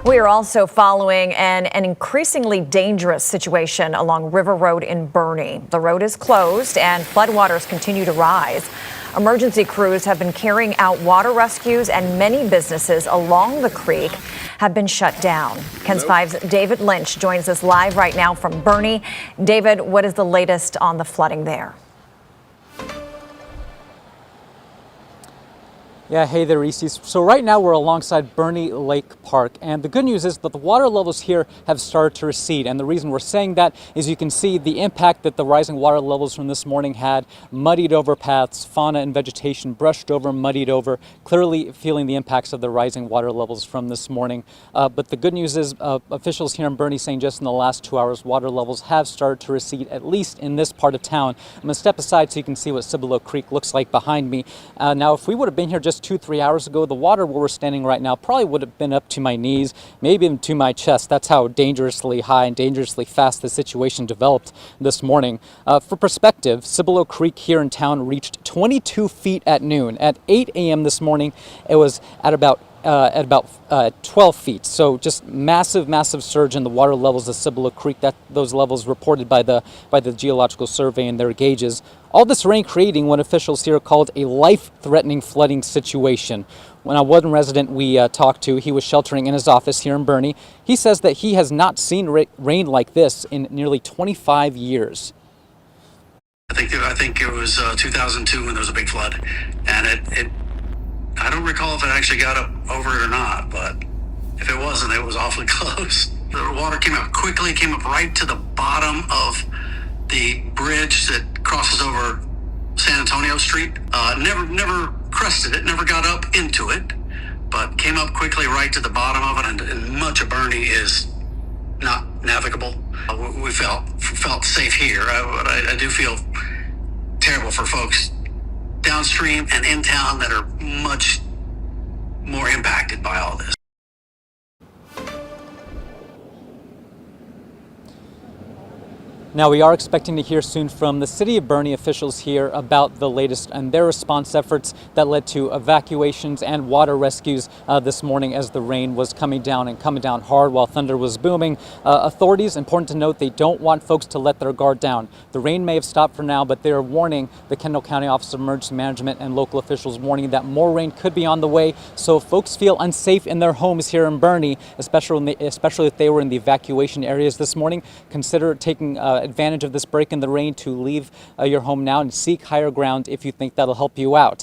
We are also following an increasingly dangerous situation along River Road in Boerne. The road is closed and floodwaters continue to rise. Emergency crews have been carrying out water rescues and many businesses along the creek have been shut down. KENS 5's David Lynch joins us live right now from Boerne. David, what is the latest on the flooding there? Yeah, hey there, Reese. So right now we're alongside Boerne Lake Park, and the good news is that the water levels here have started to recede. And the reason we're saying that is you can see the impact that the rising water levels from this morning had, muddied over paths, fauna and vegetation brushed over, muddied over, clearly feeling the impacts of the rising water levels from this morning. But the good news is officials here in Boerne saying just in the last 2 hours, water levels have started to recede, at least in this part of town. I'm going to step aside so you can see what Cibolo Creek looks like behind me. Now, if we would have been here just 2-3 hours ago, the water where we're standing right now probably would have been up to my knees, maybe even to my chest. That's how dangerously high and dangerously fast the situation developed this morning. For perspective, Cibolo Creek here in town reached 22 feet at noon. At 8 a.m. this morning, it was at about 12 feet. So just massive surge in the water levels of Cibolo Creek. Those levels reported by the Geological Survey and their gauges. All this rain creating what officials here called a life-threatening flooding situation. When one resident we talked to, he was sheltering in his office here in Boerne. He says that he has not seen rain like this in nearly 25 years. I think it was 2002 when there was a big flood, and I don't recall if it actually got up over it or not, but if it wasn't, it was awfully close. The water came up quickly, came up right to the bottom of the bridge that crosses over San Antonio Street. Never crested it, never got up into it, but came up quickly right to the bottom of it, and much of Boerne is not navigable. We felt safe here, but I do feel terrible for folks downstream and in town that are much more impacted by all this. Now, we are expecting to hear soon from the City of Boerne officials here about the latest and their response efforts that led to evacuations and water rescues this morning as the rain was coming down hard while thunder was booming. Authorities, important to note, they don't want folks to let their guard down. The rain may have stopped for now, but they are warning the Kendall County Office of Emergency Management and local officials, warning that more rain could be on the way. So if folks feel unsafe in their homes here in Boerne, especially if they were in the evacuation areas this morning, consider taking advantage of this break in the rain to leave your home now and seek higher ground if you think that'll help you out.